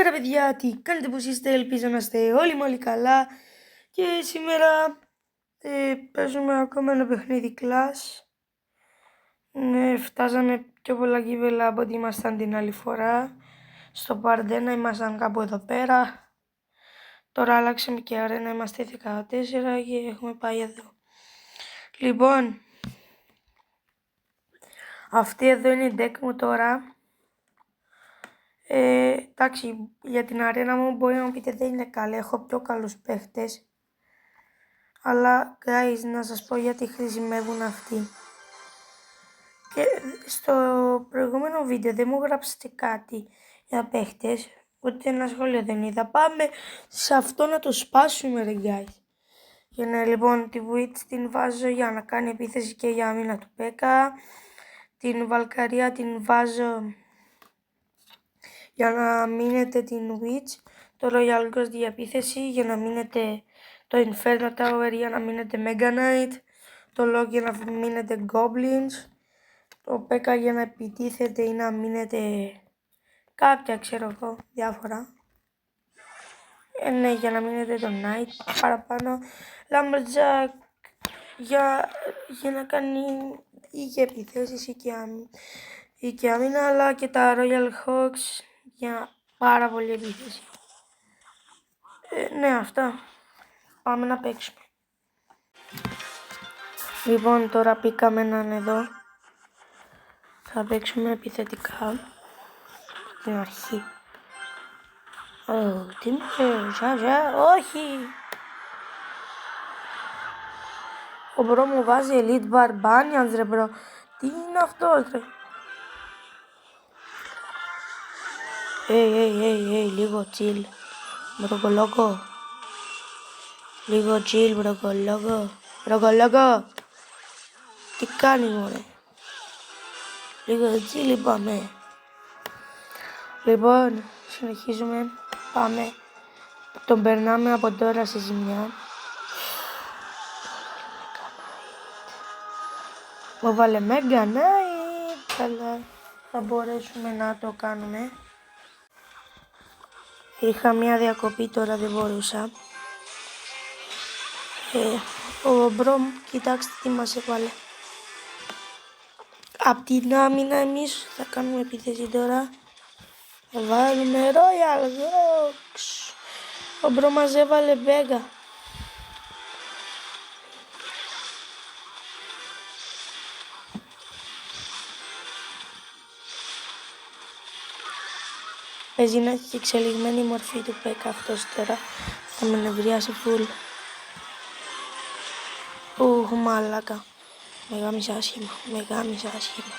Καλησπέρα παιδιά, τι κάνετε, πως είστε, ελπίζω να είστε όλοι καλά. Και σήμερα παίζουμε ακόμα ένα παιχνίδι Clash. Ναι, φτάσαμε πιο πολλά κύβελα από ό,τι ήμασταν την άλλη φορά. Στο Παρντένα ήμασταν κάπου εδώ πέρα. Τώρα αλλάξαμε και αρένα, είμαστε 14 και έχουμε πάει εδώ. Λοιπόν, αυτή εδώ είναι η deck μου τώρα. Εντάξει, για την αρένα μου μπορεί να μου πείτε δεν είναι καλή, έχω πιο καλούς παίχτες. Αλλά guys, να σας πω γιατί χρησιμεύουν αυτοί. Και στο προηγούμενο βίντεο δεν μου γράψετε κάτι για παίχτες, ούτε ένα σχόλιο δεν είδα. Πάμε σε αυτό να το σπάσουμε ρε guys. Για να λοιπόν τη Witch την βάζω για να κάνει επίθεση και για άμυνα του Πέκα. Την Βαλκαρία την βάζω για να μείνετε την Witch. Το Royal Ghost για επίθεση για να μείνετε το Inferno Tower για να μείνετε Mega Knight. Το Log για να μείνετε Goblins. Το Πέκα για να επιτίθετε ή να μείνετε κάποια ξέρω εγώ διάφορα. Ναι, για να μείνετε το Knight παραπάνω. Lumberjack για να κάνει ή για επιθέσεις ή και άμυνα, αλλά και τα Royal Hawks για πάρα πολύ επίθεση. Ναι, αυτά. Πάμε να παίξουμε. Λοιπόν, τώρα πήκαμε έναν εδώ. Θα παίξουμε επιθετικά. Στην αρχή. Τι μου όχι! Ο μπρο μου βάζει Elite Barbarians ρε μπρο. Τι είναι αυτό ρε. Λίγο chill. Μπρογκολόγο. Λίγο chill μπρογκολόγο. Τι κάνει μωρέ. Λίγο chill είπαμε. Λοιπόν, συνεχίζουμε. Πάμε. Τον περνάμε από τώρα σε ζημιά. Μου βάλε Mega Knight. Αλλά θα μπορέσουμε να το κάνουμε. Είχα μια διακοπή, τώρα δεν μπορούσα. Ο Μπρομ, κοιτάξτε τι μας έβαλε. Απ' την άμυνα εμείς θα κάνουμε επίθεση τώρα. Θα βάλουμε Royal Rocks. Ο Μπρο μας έβαλε Vega. Παίζει να έχει εξελιγμένη μορφή του Πέκα αυτός τώρα. Θα με νευριάσει φουλ. Μαλάκα. Με γάμισε άσχημα.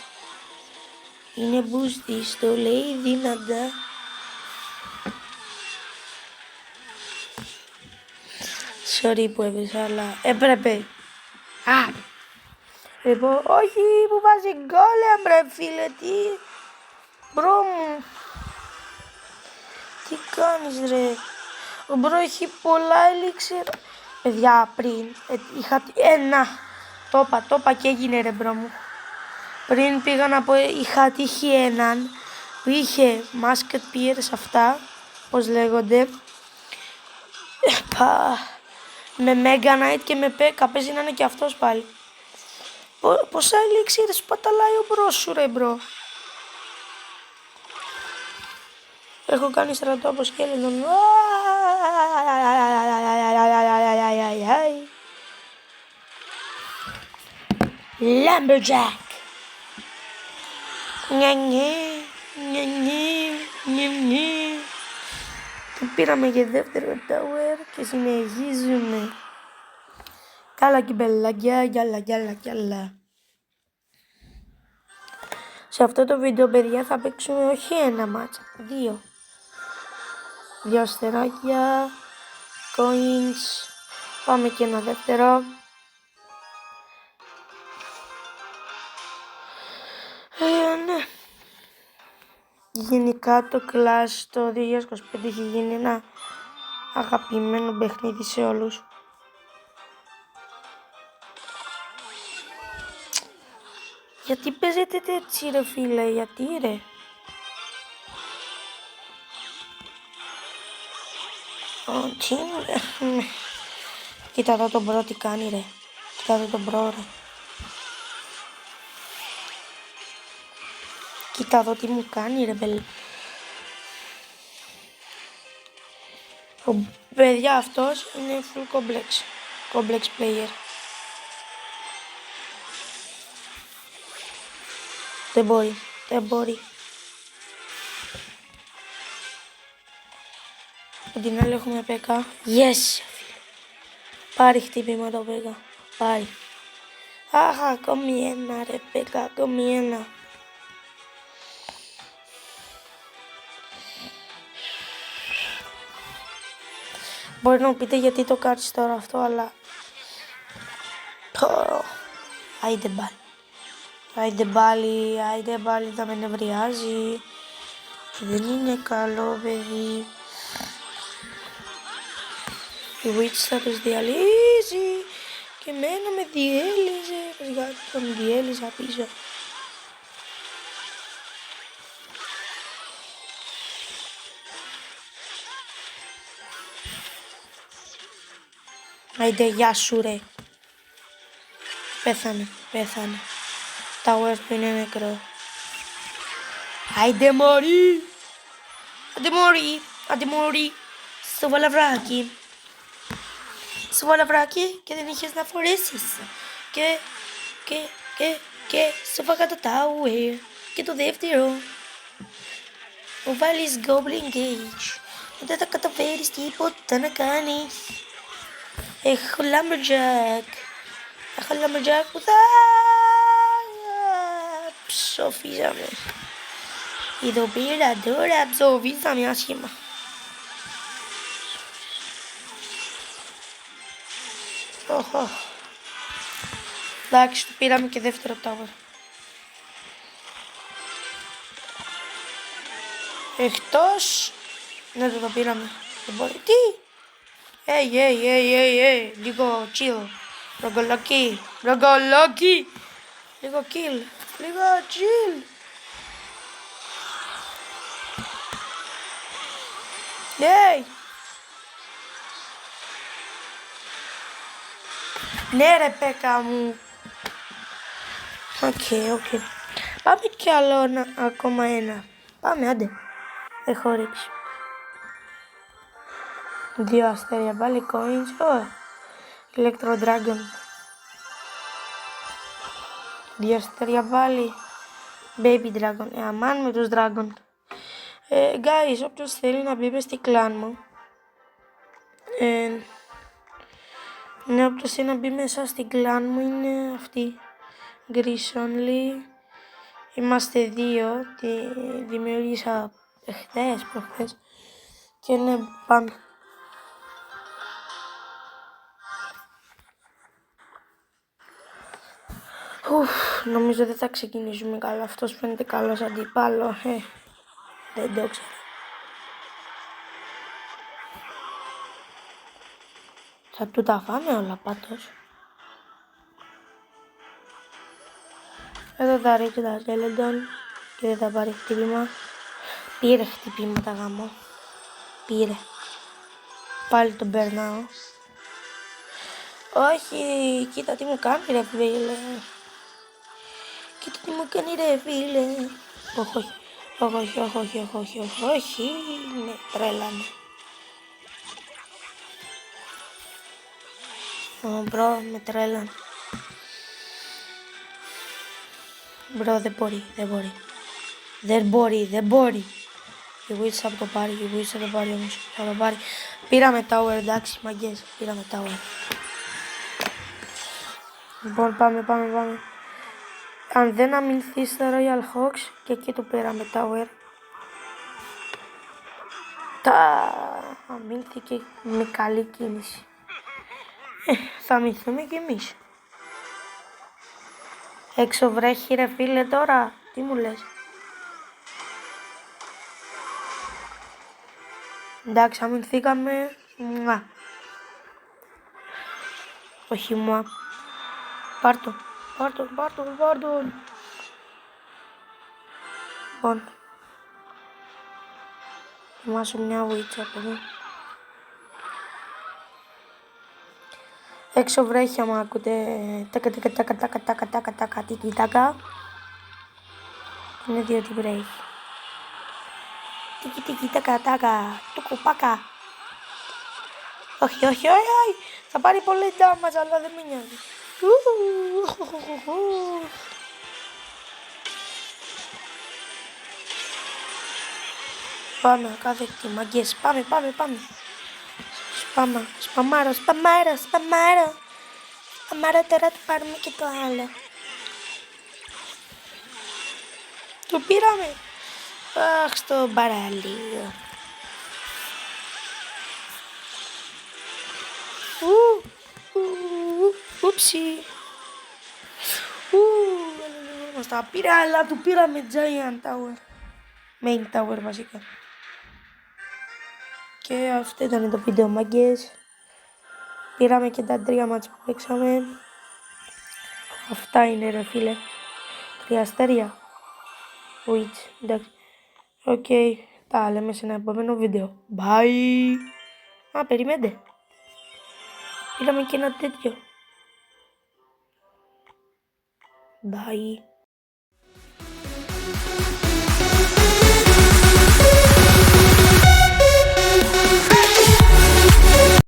Είναι boosty, το λέει δυνατά. Sorry που έπαιζα, αλλά έπρεπε. Λοιπόν, όχι που βάζει γκόλεμ ρε φίλε, τι. Μπρο μου. Τι κάνεις ρε. Ο μπρο έχει πολλά ελίξερ. Παιδιά πριν είχα ένα. Το είπα και έγινε ρε μπρο μου. Πριν πήγα να πω είχα τύχει έναν που είχε Masked Pierce αυτά, πώς λέγονται. Με Mega Knight και με Pekka, παίζει να είναι και αυτός πάλι. Πόσα ελίξερ σπαταλάει ο μπρος σου ρε μπρο. Έχω κάνει στρατό από σκέλετον. Lumberjack. Πήραμε και δεύτερο tower και συνεχίζουμε. Καλά κυμπελάκια, γυαλά. Σε αυτό το βίντεο παιδιά θα παίξουμε όχι ένα μάτσα, δύο αστεράκια, coins, πάμε και ένα δεύτερο. Ναι. Γενικά το Clash το 2025 έχει γίνει ένα αγαπημένο παιχνίδι σε όλους. Γιατί παίζετε έτσι ρε φίλε, γιατί ρε. Τι είναι. Κοίτα εδώ τον μπρο τι κάνει ρε. Κοίτα εδώ τον μπρο ρε. Κοίτα εδώ τι μου κάνει ρε μπελ. Παιδιά αυτός είναι full complex. Complex player. Δεν μπορεί. Δεν μπορεί. Από την άλλη έχουμε ΠΚ. Yes! Πάρει χτύπημα το ΠΚ. Πάρει. Αχ, ακόμη ένα ρε ΠΚ. Ακόμη ένα. Μπορεί να μου πείτε γιατί το κάνεις τώρα αυτό, αλλά... Άιντε πάλι. Άιντε πάλι θα με νευριάζει. Δεν είναι καλό παιδί. Η Witch θα τους διαλύσει. Και εμένα με διέλυσε. Γιατί τον διέλυσα πίσω. Άιντε γεια σου ρε. Πέθανε. Tower του είναι νεκρό. Άιντε μωρί. Άντε μωρί. Στο βαλαβράκι. Και δεν είχες να φορέσεις. Και στο φάγα το tower. Και το δεύτερο. Μου βάλεις Goblin Gage. Δεν θα καταφέρεις τίποτα να κάνεις. Έχω Lumberjack που θα ψοφίζαμε. Εδώ πέρα τώρα ψοφίζαμε άσχημα. Εντάξει, το πήραμε και δεύτερο tower. Εκτός... Ναι, το πήραμε. Δεν μπορεί. Τι! Λίγο chill. Ρογκολόκι. Λίγο kill. Λίγο chill. Ναι ρε Πέκα μου. Οκ. Πάμε κι άλλο ακόμα ένα. Πάμε άντε. Έχω ρίξει. 2 αστέρια πάλι coins. Electro Dragon. 2 αστέρια πάλι. Baby Dragon. Αμάν με τους Dragon. Guys, όποιος θέλει να μπει μες στη κλάν μου. Ναι, όποιος θέλει να μπει μέσα στην κλάν μου είναι αυτή. Greece Only. Είμαστε 2. Τη δημιούργησα προχθές. Και ναι, πάμε. Νομίζω δεν θα ξεκινήσουμε καλά. Αυτός φαίνεται καλός αντίπαλο. Δεν το ξέρω. Θα του τα φάμε όλα πάντως. Εδώ θα ρίξει τα Skeleton και δεν θα πάρει χτύπημα. Πήρε χτυπήματα γάμο. Πήρε. Πάλι τον περνάω. Όχι, κοίτα τι μου κάνει ρε φίλε. Όχι, ναι, τρέλανε. Μπρο, με τρέλανε. Μπρο, δεν μπορεί. Η Witch θα το πάρει, όμως. Θα το πάρει. Πήραμε tower, εντάξει, μαγκές. Πήραμε tower. Λοιπόν, πάμε. Αν δεν αμυνθεί στα Royal Hawks και εκεί το πήραμε tower. Αμυνθήκε με καλή κίνηση. Θα αμυνθούμε κι εμείς. Έξω βρέχει ρε φίλε τώρα. Τι μου λες. Εντάξει, αμυνθήκαμε. Όχι μου. Πάρ' τον. Λοιπόν. Θυμάσαι μια Witch από εδώ. Έξω βρέχει άμα ακούτε τακα τακα τακα τακα τακα τακα τακα τίκι τακα. Είναι διότι βρέχει. Τίκι τίκι τακα τακα τουκουπάκα. Όχι, όχι, όχι, όχι. Θα πάρει πολύ damage αλλά δεν με νοιάζει. Πάμε, κάθετη μαγκές. Πάμε, πάμε, πάμε. Σπάμα, σπαμάρο, σπαμάρο, σπαμάρο. Σπαμάρο, τώρα θα πάρουμε και το άλλο. Το πήραμε. Αχ, στο παραλίο. Ούψι. Μας τα πήρε, αλλά του πήραμε Giant Tower. Main Tower βασικά. Και αυτό ήταν το βίντεο, μάγκες. Πήραμε και τα 3 μάτς που παίξαμε. Αυτά είναι ρε φίλε. 3 αστέρια. Wait, εντάξει. Οκ, τα λέμε σε ένα επόμενο βίντεο. Bye. Α, περιμένετε. Πήραμε και ένα τέτοιο. Bye.